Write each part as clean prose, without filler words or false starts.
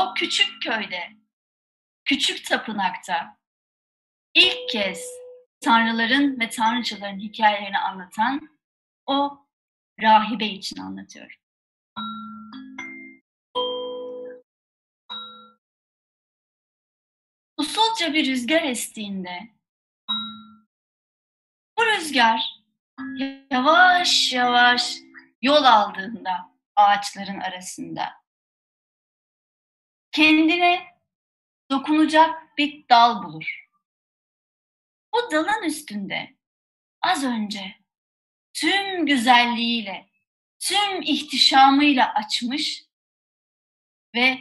O küçük köyde, küçük tapınakta ilk kez tanrıların ve tanrıçaların hikayelerini anlatan o rahibe için anlatıyorum. Usulca bir rüzgar estiğinde, bu rüzgar yavaş yavaş yol aldığında ağaçların arasında, kendine dokunacak bir dal bulur. Bu dalın üstünde az önce tüm güzelliğiyle, tüm ihtişamıyla açmış ve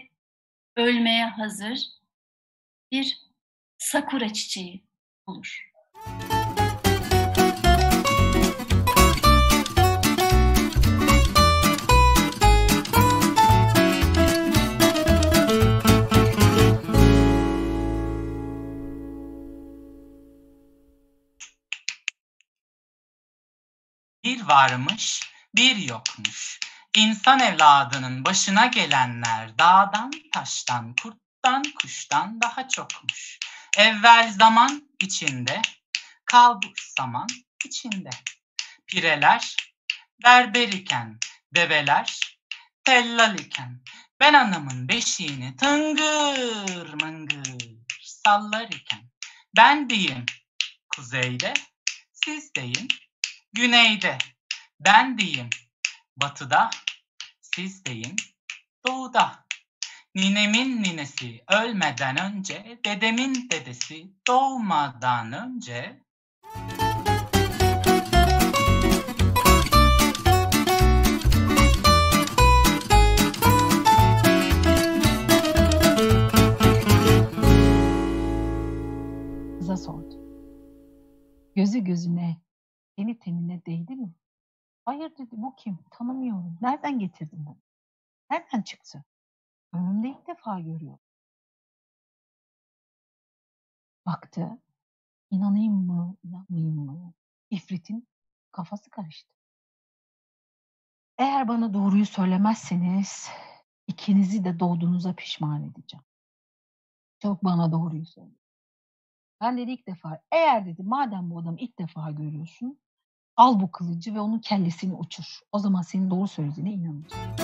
ölmeye hazır bir sakura çiçeği bulur. Bir varmış, bir yokmuş. İnsan evladının başına gelenler dağdan, taştan, kurttan, kuştan daha çokmuş. Evvel zaman içinde, kalbur zaman içinde. Pireler berber iken, develer tellal iken, ben anamın beşiğini tıngır mıngır sallar iken, ben diyeyim kuzeyde, siz deyin güneyde, ben diyeyim batıda, siz deyin doğuda. Ninemin ninesi ölmeden önce, dedemin dedesi doğmadan önce. Kıza sordu. Gözü gözüne, teni tenine değdi mi? Hayır dedi, bu kim? Tanımıyorum. Nereden getirdin bunu? Nereden çıktı? Ömrümde ilk defa görüyorum. Baktı, inanayım mı, inanmayayım mı? İfritin kafası karıştı. Eğer bana doğruyu söylemezseniz ikinizi de doğduğunuza pişman edeceğim. Çabuk bana doğruyu söyle. Ben dedi ilk defa, eğer dedi madem bu adamı ilk defa görüyorsun, al bu kılıcı ve onun kellesini uçur. O zaman senin doğru söylediğine inanacağım.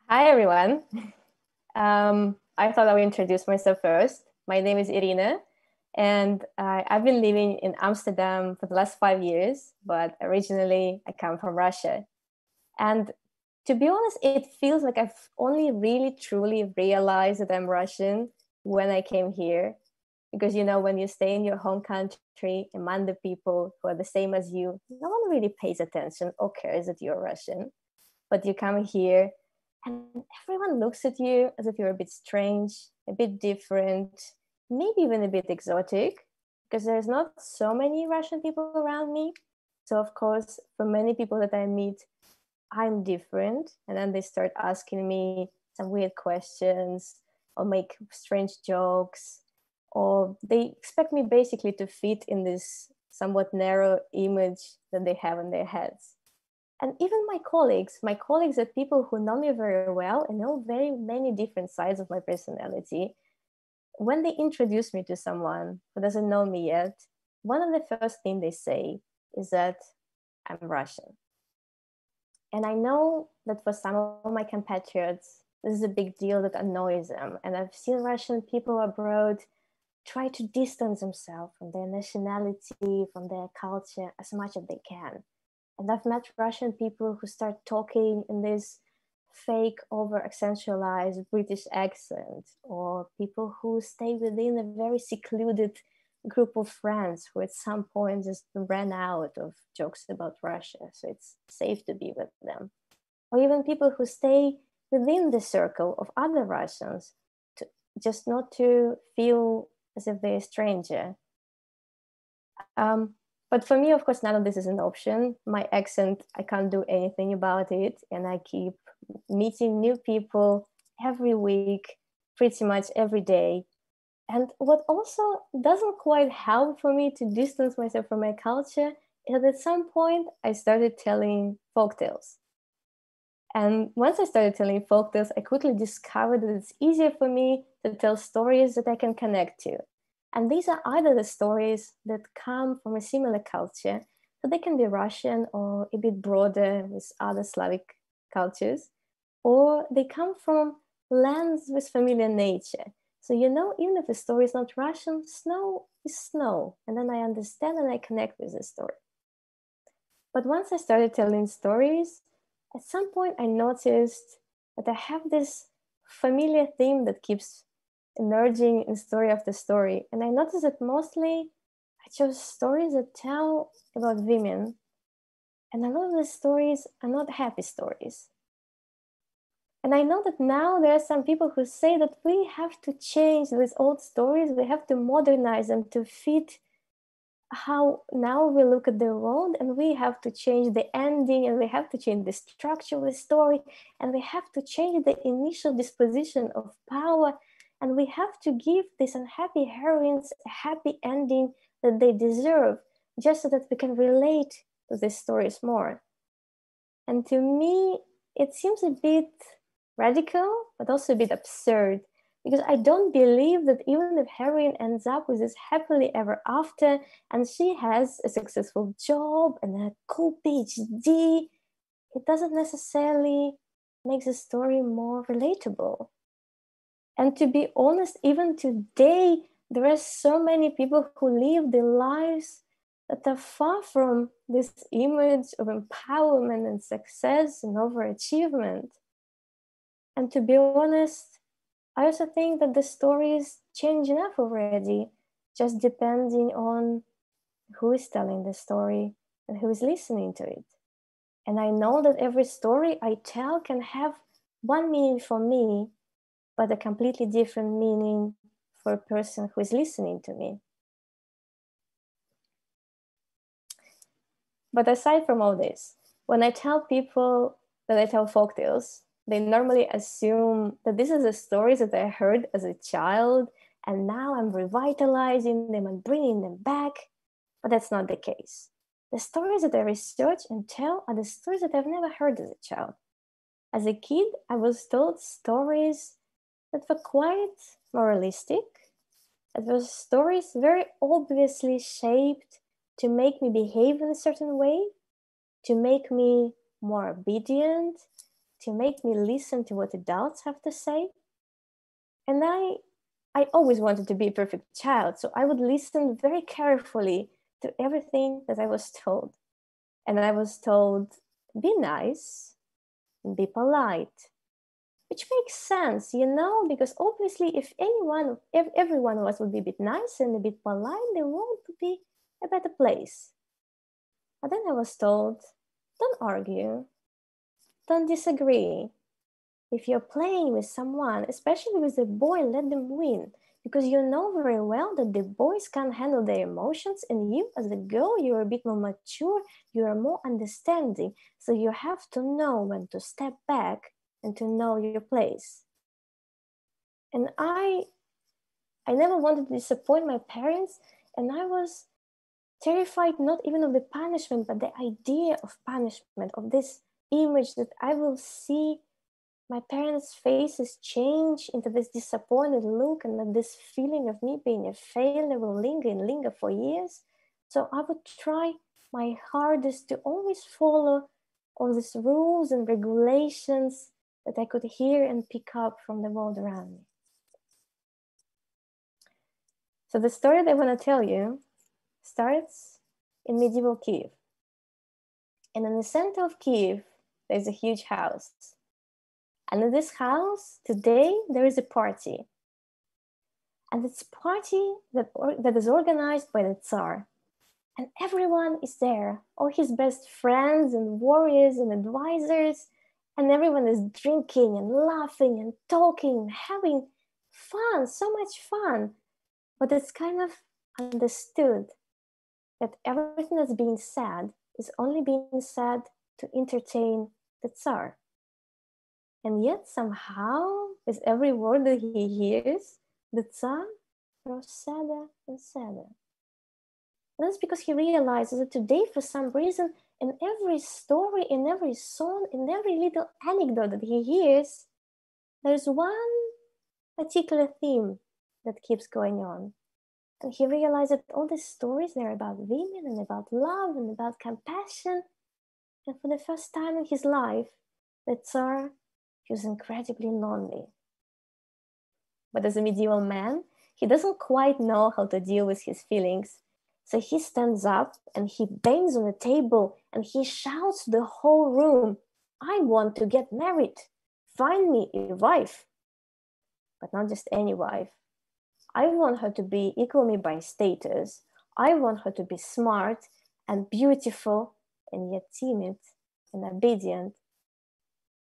Hi, everyone. I thought I would introduce myself first. My name is Irina, and I've been living in Amsterdam for the last 5 years, but originally I come from Russia. And to be honest, it feels like I've only really truly realized that I'm Russian when I came here. Because, you know, when you stay in your home country among the people who are the same as you, no one really pays attention or cares that you're Russian. But you come here and everyone looks at you as if you're a bit strange, a bit different, maybe even a bit exotic, because there's not so many Russian people around me. So, of course, for many people that I meet, I'm different. And then they start asking me some weird questions or make strange jokes, or they expect me basically to fit in this somewhat narrow image that they have in their heads. And even my colleagues are people who know me very well and know very many different sides of my personality. When they introduce me to someone who doesn't know me yet, one of the first things they say is that I'm Russian. And I know that for some of my compatriots, this is a big deal that annoys them. And I've seen Russian people abroad try to distance themselves from their nationality, from their culture as much as they can. And I've met Russian people who start talking in this fake over-accentualized British accent, or people who stay within a very secluded group of friends who at some point just ran out of jokes about Russia, so it's safe to be with them. Or even people who stay within the circle of other Russians, just not to feel as if they're a stranger. But for me, of course, none of this is an option. My accent, I can't do anything about it. And I keep meeting new people every week, pretty much every day. And what also doesn't quite help for me to distance myself from my culture is that at some point I started telling folktales. And once I started telling folktales, I quickly discovered that it's easier for me to tell stories that I can connect to. And these are either the stories that come from a similar culture, so they can be Russian or a bit broader with other Slavic cultures, or they come from lands with familiar nature. So, you know, even if the story is not Russian, snow is snow. And then I understand and I connect with the story. But once I started telling stories, at some point I noticed that I have this familiar theme that keeps emerging in story after story. And I noticed that mostly I chose stories that tell about women. And a lot of the stories are not happy stories. And I know that now there are some people who say that we have to change these old stories, we have to modernize them to fit how now we look at the world, and we have to change the ending, and we have to change the structure of the story, and we have to change the initial disposition of power, and we have to give these unhappy heroines a happy ending that they deserve, just so that we can relate to these stories more. And to me, it seems a bit radical, but also a bit absurd, because I don't believe that even if heroine ends up with this happily ever after, and she has a successful job and a cool PhD, it doesn't necessarily make the story more relatable. And to be honest, even today, there are so many people who live their lives that are far from this image of empowerment and success and overachievement. And to be honest, I also think that the stories change enough already, just depending on who is telling the story and who is listening to it. And I know that every story I tell can have one meaning for me, but a completely different meaning for a person who is listening to me. But aside from all this, when I tell people that I tell folktales, they normally assume that this is the stories that I heard as a child, and now I'm revitalizing them and bringing them back. But that's not the case. The stories that I research and tell are the stories that I've never heard as a child. As a kid, I was told stories that were quite moralistic. It was stories very obviously shaped to make me behave in a certain way, to make me more obedient, to make me listen to what adults have to say. And I always wanted to be a perfect child, so I would listen very carefully to everything that I was told. And I was told, be nice and be polite, which makes sense, you know, because obviously if everyone of us would be a bit nice and a bit polite, the world would be a better place. But then I was told, don't argue, don't disagree. If you're playing with someone, especially with a boy, let them win, because you know very well that the boys can't handle their emotions, and you as a girl, you're a bit more mature, you are more understanding, so you have to know when to step back and to know your place. And I never wanted to disappoint my parents, and I was terrified not even of the punishment, but the idea of punishment, of this image that I will see my parents' faces change into this disappointed look, and that this feeling of me being a failure will linger and linger for years. So I would try my hardest to always follow all these rules and regulations that I could hear and pick up from the world around me. So the story that I want to tell you starts in medieval Kiev. And in the center of Kiev, there's a huge house. And in this house, today, there is a party. And it's a party that is organized by the Tsar. And everyone is there, all his best friends and warriors and advisors, and everyone is drinking and laughing and talking and having fun, so much fun. But it's kind of understood that everything that's being said is only being said to entertain the Tsar. And yet somehow, with every word that he hears, the Tsar grows sadder and sadder. And that's because he realizes that today, for some reason, in every story, in every song, in every little anecdote that he hears, there's one particular theme that keeps going on. And he realized that all these stories, they're about women and about love and about compassion. And for the first time in his life, the Tsar was incredibly lonely. But as a medieval man, he doesn't quite know how to deal with his feelings. So he stands up and he bangs on the table and he shouts to the whole room, "I want to get married. Find me a wife." But not just any wife. I want her to be equal me by status. I want her to be smart and beautiful and yet timid and obedient.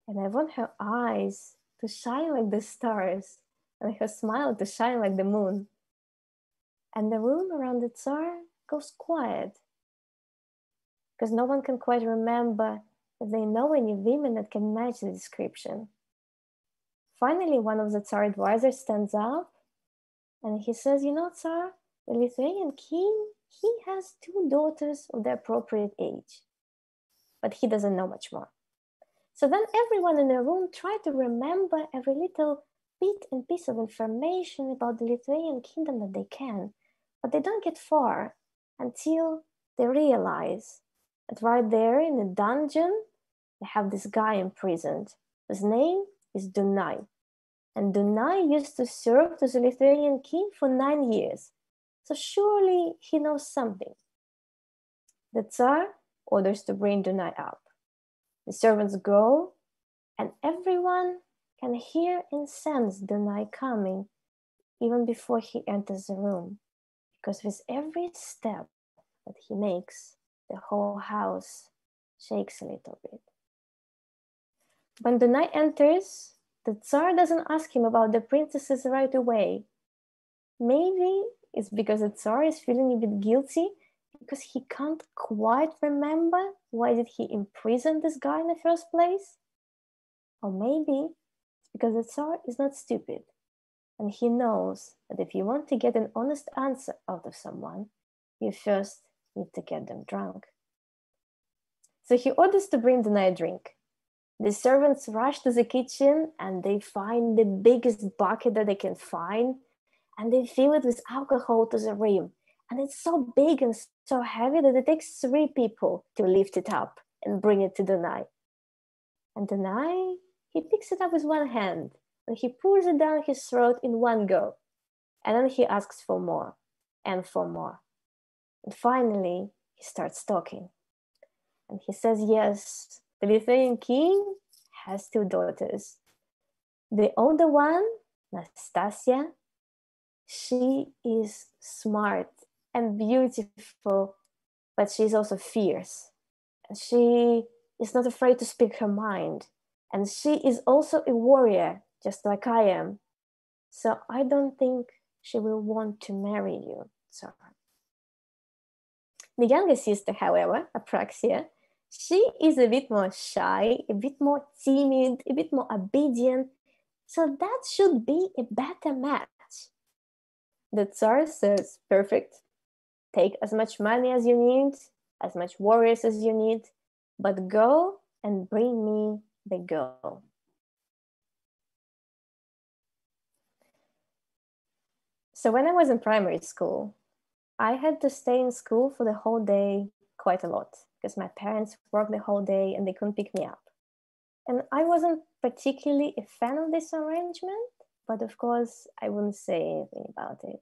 And I want her eyes to shine like the stars and her smile to shine like the moon. And the room around the Tsar goes quiet because no one can quite remember if they know any women that can match the description. Finally, one of the Tsar advisors stands up and he says, "You know, Tsar, the Lithuanian king, he has 2 daughters of the appropriate age, but he doesn't know much more." So then everyone in the room tried to remember every little bit and piece of information about the Lithuanian kingdom that they can, but they don't get far until they realize that right there in the dungeon, they have this guy imprisoned. His name is Dunai. And Dunai used to serve to the Lithuanian king for 9 years. So surely he knows something. The Tsar orders to bring Dunai up. The servants go, and everyone can hear and sense Dunai coming even before he enters the room. Because with every step that he makes, the whole house shakes a little bit. When Dunai enters, the Tsar doesn't ask him about the princesses right away. Maybe it's because the Tsar is feeling a bit guilty because he can't quite remember why did he imprison this guy in the first place. Or maybe it's because the Tsar is not stupid and he knows that if you want to get an honest answer out of someone, you first need to get them drunk. So he orders to bring Dunai a drink. The servants rush to the kitchen and they find the biggest bucket that they can find and they fill it with alcohol to the rim. And it's so big and so heavy that it takes 3 people to lift it up and bring it to Dunai. And Dunai, he picks it up with one hand and he pours it down his throat in one go. And then he asks for more and for more. And finally, he starts talking. And he says, yes, the Lithuanian king has 2 daughters. The older one, Nastasia, she is smart and beautiful, but she's also fierce. And she is not afraid to speak her mind. And she is also a warrior, just like I am. So I don't think she will want to marry you, Tsar. The younger sister, however, Apraxia, she is a bit more shy, a bit more timid, a bit more obedient. So that should be a better match. The Tsar says, perfect. Take as much money as you need, as much warriors as you need, but go and bring me the girl. So when I was in primary school, I had to stay in school for the whole day quite a lot because my parents worked the whole day and they couldn't pick me up. And I wasn't particularly a fan of this arrangement, but of course I wouldn't say anything about it.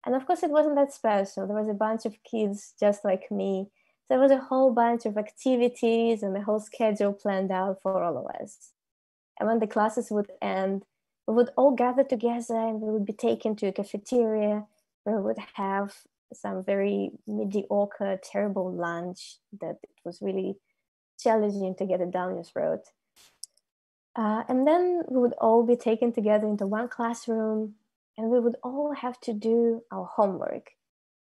And of course it wasn't that special. There was a bunch of kids just like me. There was a whole bunch of activities and the whole schedule planned out for all of us. And when the classes would end, we would all gather together and we would be taken to a cafeteria where we would have some very mediocre, terrible lunch that it was really challenging to get it down your throat. And then we would all be taken together into one classroom and we would all have to do our homework,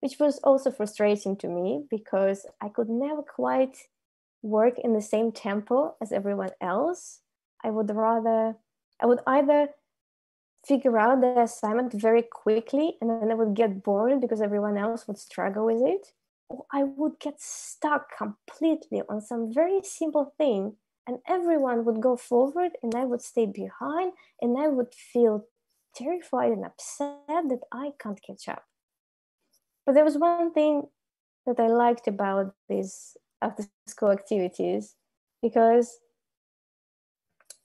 which was also frustrating to me because I could never quite work in the same tempo as everyone else. I would either figure out the assignment very quickly and then I would get bored because everyone else would struggle with it, or I would get stuck completely on some very simple thing and everyone would go forward and I would stay behind and I would feel terrified and upset that I can't catch up. But there was one thing that I liked about these after-school activities, because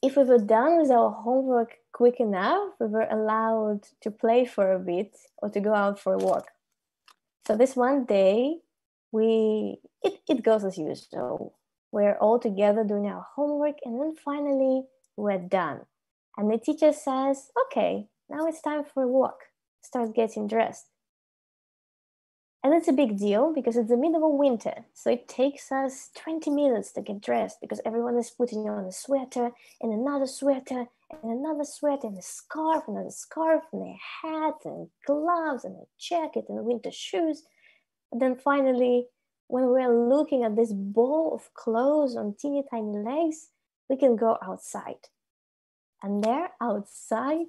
if we were done with our homework quick enough, we were allowed to play for a bit or to go out for a walk. So this one day, it goes as usual. We're all together doing our homework and then finally we're done. And the teacher says, okay, now it's time for a walk. Start getting dressed. And it's a big deal because it's the middle of winter. So it takes us 20 minutes to get dressed because everyone is putting on a sweater and another sweater and another sweater and a scarf, another scarf and a hat and gloves and a jacket and winter shoes. And then finally, when we're looking at this ball of clothes on teeny tiny legs, we can go outside. And there outside,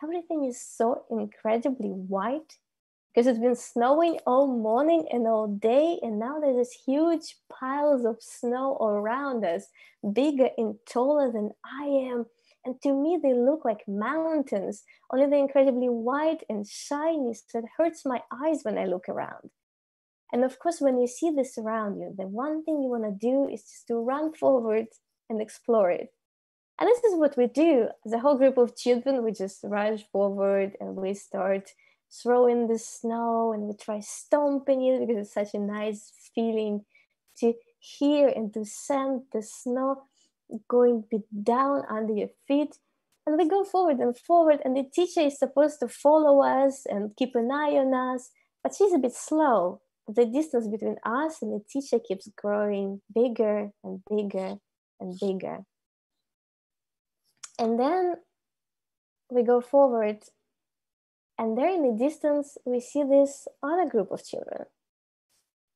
everything is so incredibly white because it's been snowing all morning and all day, and now there's this huge piles of snow around us, bigger and taller than I am. And to me, they look like mountains, only they're incredibly white and shiny, so it hurts my eyes when I look around. And of course, when you see this around you, the one thing you want to do is just to run forward and explore it. And this is what we do. As a whole group of children, we just rush forward and we start throwing the snow and we try stomping it because it's such a nice feeling to hear and to sense the snow going down under your feet. And we go forward and the teacher is supposed to follow us and keep an eye on us, but she's a bit slow. The distance between us and the teacher keeps growing bigger and bigger and bigger. And then we go forward, and there in the distance, we see this other group of children.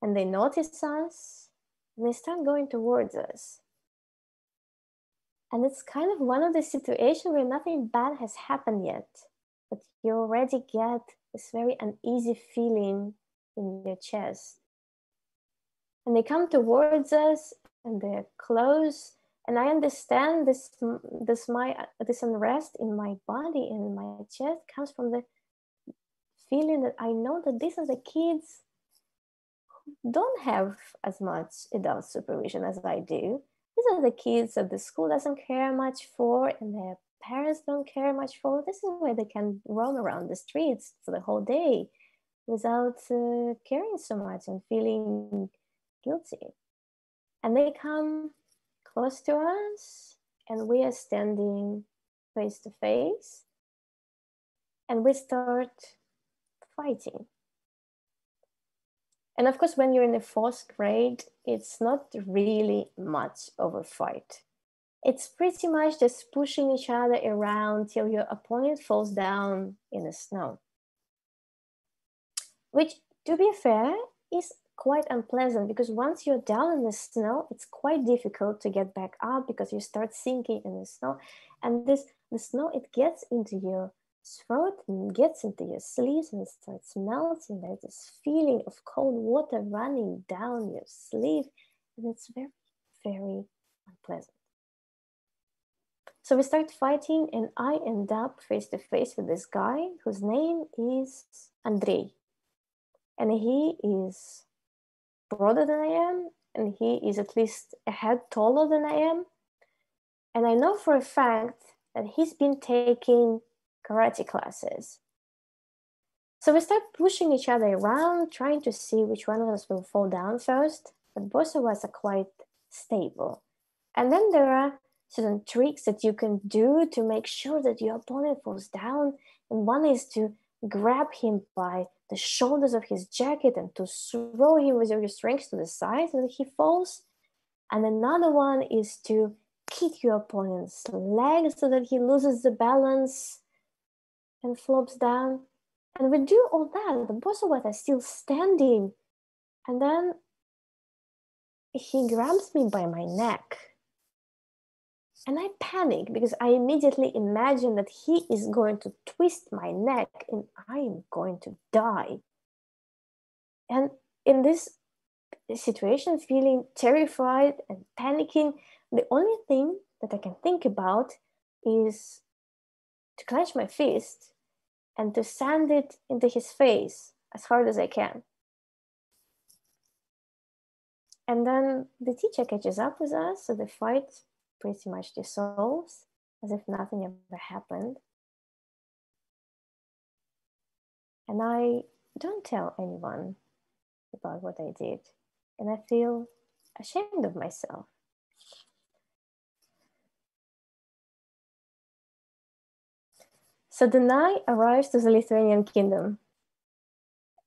And they notice us, and they start going towards us. And it's kind of one of the situations where nothing bad has happened yet, but you already get this very uneasy feeling in your chest. And they come towards us, and they're close, and I understand this unrest in my body and in my chest comes from the feeling that I know that these are the kids who don't have as much adult supervision as I do. These are the kids that the school doesn't care much for and their parents don't care much for. This is where they can roam around the streets for the whole day without caring so much and feeling guilty. And they come close to us and we are standing face to face and we start fighting. And of course, when you're in the 4th grade, it's not really much of a fight. It's pretty much just pushing each other around till your opponent falls down in the snow. Which, to be fair, is quite unpleasant because once you're down in the snow, it's quite difficult to get back up because you start sinking in the snow. And the snow, it gets into your throat and gets into your sleeves and it starts melting. There's this feeling of cold water running down your sleeve and it's very, very unpleasant. So we start fighting and I end up face to face with this guy whose name is Andrei. And he is broader than I am and he is at least a head taller than I am. And I know for a fact that he's been taking karate classes. So we start pushing each other around, trying to see which one of us will fall down first, but both of us are quite stable. And then there are certain tricks that you can do to make sure that your opponent falls down. And one is to grab him by the shoulders of his jacket and to throw him with your strength to the side so that he falls. And another one is to kick your opponent's leg so that he loses the balance and flops down. And we do all that, but both of us are still standing. And then he grabs me by my neck. And I panic because I immediately imagine that he is going to twist my neck and I am going to die. And in this situation, feeling terrified and panicking, the only thing that I can think about is to clench my fist and to sand it into his face as hard as I can. And then the teacher catches up with us, so the fight pretty much dissolves as if nothing ever happened. And I don't tell anyone about what I did, and I feel ashamed of myself. So Dunai arrives to the Lithuanian kingdom.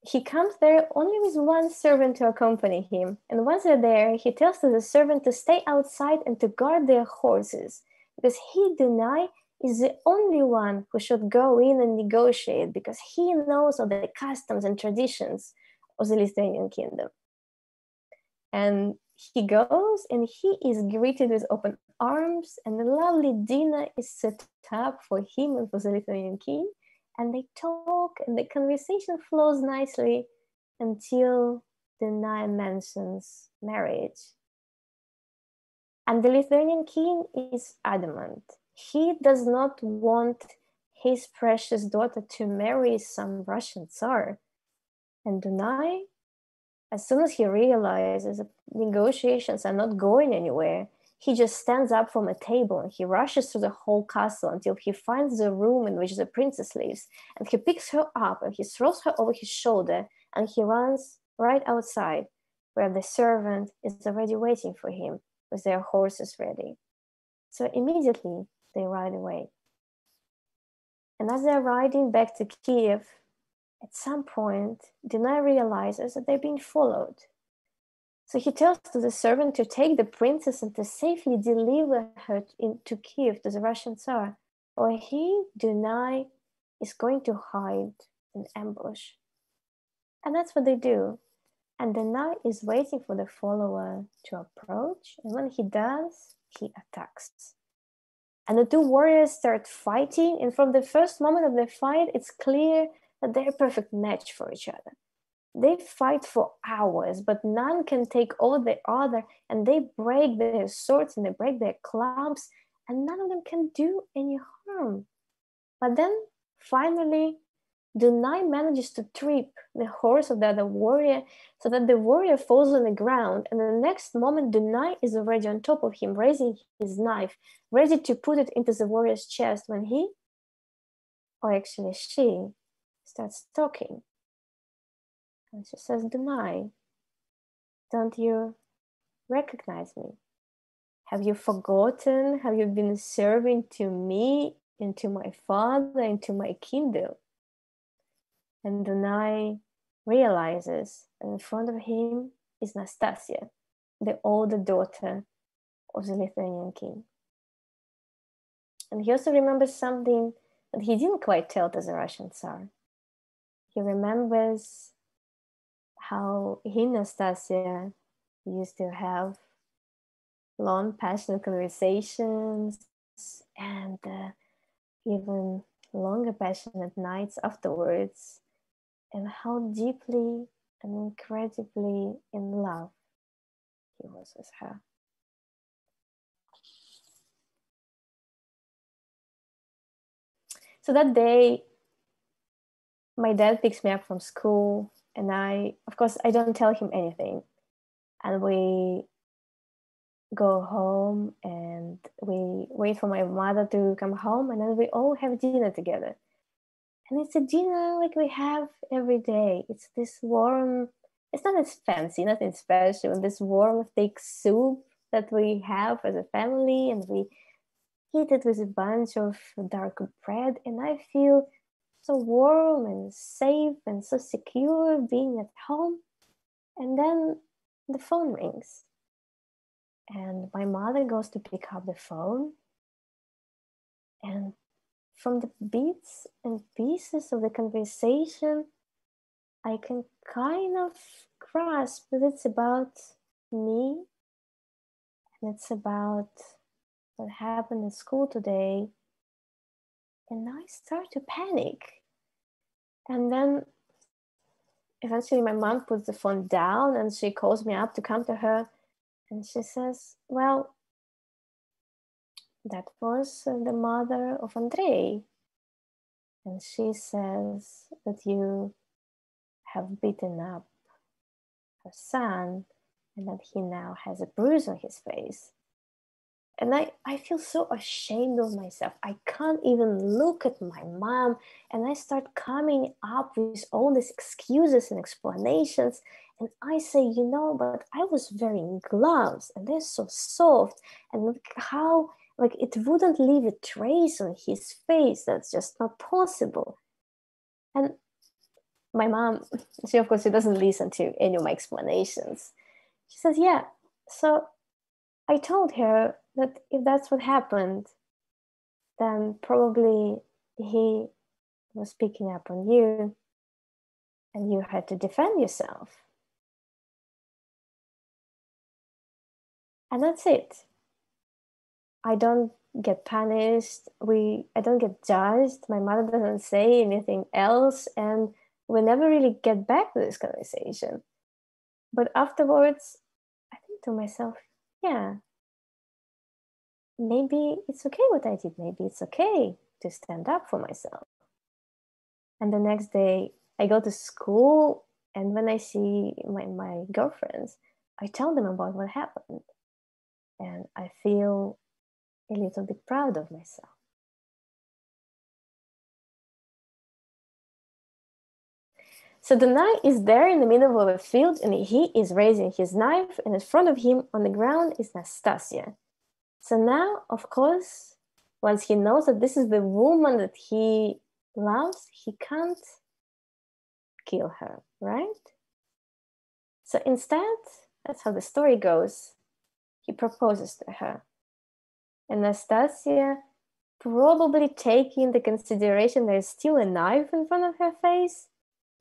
He comes there only with one servant to accompany him, and once they're there, he tells to the servant to stay outside and to guard their horses, because he, Dunai, is the only one who should go in and negotiate, because he knows all the customs and traditions of the Lithuanian kingdom. And he goes and he is greeted with open arms, and the lovely dinner is set up for him and for the Lithuanian king. And they talk and the conversation flows nicely until Dunai mentions marriage. And the Lithuanian king is adamant. He does not want his precious daughter to marry some Russian Tsar. And Dunai, as soon as he realizes that negotiations are not going anywhere, he just stands up from a table and he rushes through the whole castle until he finds the room in which the princess lives. And he picks her up and he throws her over his shoulder and he runs right outside where the servant is already waiting for him with their horses ready. So immediately they ride away. And as they're riding back to Kiev, at some point, Dunai realizes that they're being followed. So he tells to the servant to take the princess and to safely deliver her to Kiev, to the Russian Tsar, or he, Dunai, is going to hide in ambush. And that's what they do. And Dunai is waiting for the follower to approach, and when he does, he attacks. And the two warriors start fighting, and from the first moment of the fight, it's clear that they're a perfect match for each other. They fight for hours, but none can take over the other, and they break their swords and they break their clubs, and none of them can do any harm. But then, finally, Dunai manages to trip the horse of the other warrior so that the warrior falls on the ground, and the next moment, Dunai is already on top of him, raising his knife, ready to put it into the warrior's chest when he, or actually she, starts talking. And she says, Dunai, don't you recognize me? Have you forgotten? Have you been serving to me and to my father and to my kingdom? And Dunai realizes that in front of him is Nastasia, the older daughter of the Lithuanian king. And he also remembers something that he didn't quite tell to the Russian Tsar. He remembers how he and Nastasia used to have long, passionate conversations and even longer, passionate nights afterwards, and how deeply and incredibly in love he was with her. So that day, my dad picks me up from school, and I don't tell him anything. And we go home and we wait for my mother to come home, and then we all have dinner together. And it's a dinner like we have every day. It's this warm, it's not as fancy, nothing special, this warm, thick soup that we have as a family, and we eat it with a bunch of dark bread, and I feel so warm and safe and so secure being at home. And then the phone rings, and my mother goes to pick up the phone, and from the bits and pieces of the conversation, I can kind of grasp that it's about me, and it's about what happened at school today. And I start to panic. And then eventually my mom puts the phone down and she calls me up to come to her. And she says, well, that was the mother of Andrei. And she says that you have beaten up her son and that he now has a bruise on his face. And I feel so ashamed of myself. I can't even look at my mom, and I start coming up with all these excuses and explanations. And I say, you know, but I was wearing gloves and they're so soft, and look how, like, it wouldn't leave a trace on his face. That's just not possible. And my mom, she doesn't listen to any of my explanations. She says, yeah, so I told her that if that's what happened, then probably he was picking up on you and you had to defend yourself. And that's it. I don't get punished. I don't get judged. My mother doesn't say anything else. And we never really get back to this conversation. But afterwards, I think to myself, yeah, maybe it's okay what I did. Maybe it's okay to stand up for myself. And the next day I go to school, and when I see my girlfriends, I tell them about what happened. And I feel a little bit proud of myself. So the knight is there in the middle of a field, and he is raising his knife, and in front of him on the ground is Nastasia. So now, of course, once he knows that this is the woman that he loves, he can't kill her, right? So instead, that's how the story goes, he proposes to her. And Nastasia, probably taking into consideration there's still a knife in front of her face,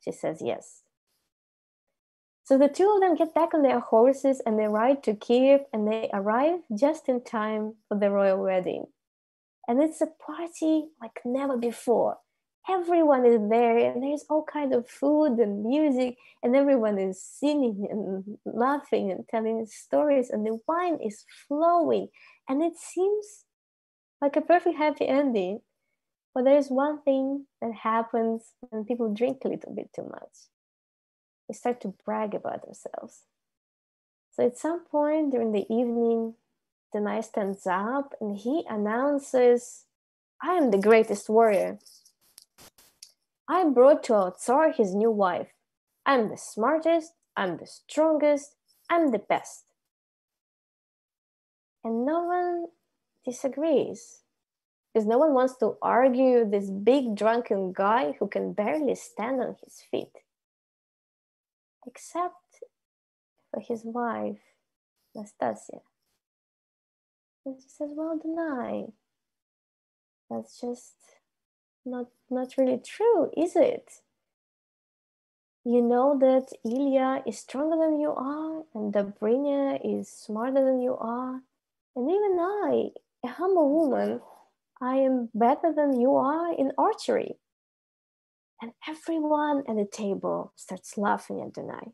she says yes. So the two of them get back on their horses and they ride to Kiev, and they arrive just in time for the royal wedding. And it's a party like never before. Everyone is there, and there's all kinds of food and music, and everyone is singing and laughing and telling stories, and the wine is flowing, and it seems like a perfect happy ending. But there's one thing that happens when people drink a little bit too much. They start to brag about themselves. So at some point during the evening, the knight stands up and he announces, I am the greatest warrior. I brought to our Tsar his new wife. I'm the smartest, I'm the strongest, I'm the best. And no one disagrees, because no one wants to argue with this big drunken guy who can barely stand on his feet. Except for his wife, Nastasia. And she says, well, deny. That's just not really true, is it? You know that Ilya is stronger than you are, and Dobrynya is smarter than you are, and even I, a humble woman, I am better than you are in archery. And everyone at the table starts laughing at Dunai.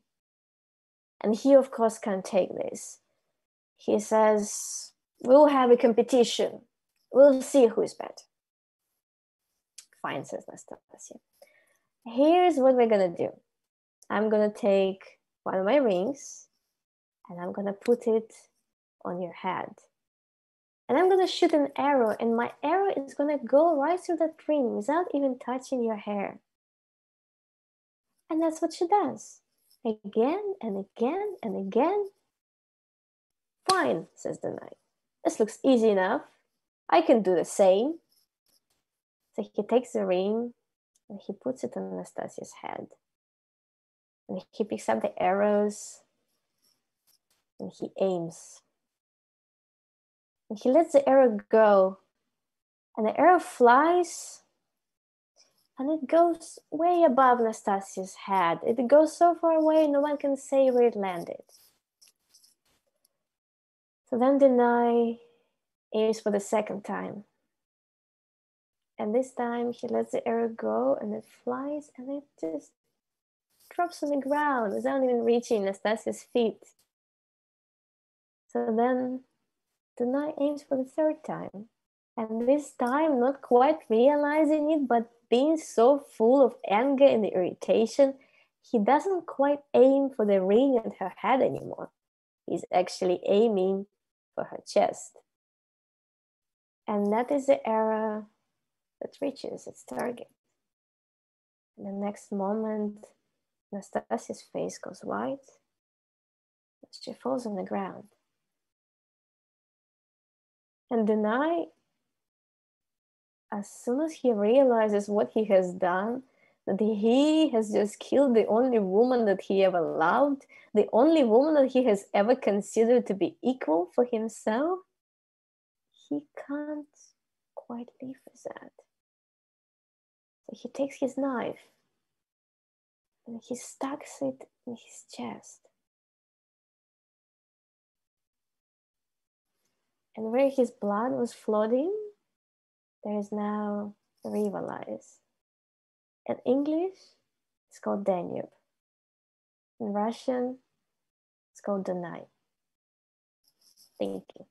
And he, of course, can't take this. He says, we'll have a competition. We'll see who is better. Fine, says Nastasia. Here's what we're going to do. I'm going to take one of my rings and I'm going to put it on your head. And I'm going to shoot an arrow, and my arrow is going to go right through that ring without even touching your hair. And that's what she does. Again and again and again. Fine, says the knight. This looks easy enough. I can do the same. So he takes the ring and he puts it on Nastasia's head. And he picks up the arrows and he aims. And he lets the arrow go. And the arrow flies and it goes way above Nastasia's head. It goes so far away, no one can say where it landed. So then Denai aims for the second time. And this time he lets the arrow go and it flies and it just drops on the ground without even reaching Nastasia's feet. So then Denai aims for the third time. And this time, not quite realizing it, but being so full of anger and irritation, he doesn't quite aim for the ring on her head anymore. He's actually aiming for her chest. And that is the arrow that reaches its target. In the next moment, Nastasia's face goes white. She falls on the ground. And Denai, as soon as he realizes what he has done, that he has just killed the only woman that he ever loved, the only woman that he has ever considered to be equal for himself, he can't quite live with that. So he takes his knife and he stabs it in his chest. And where his blood was flooding, there is now a river lies. In English, it's called Danube. In Russian, it's called Dunai. Thank you.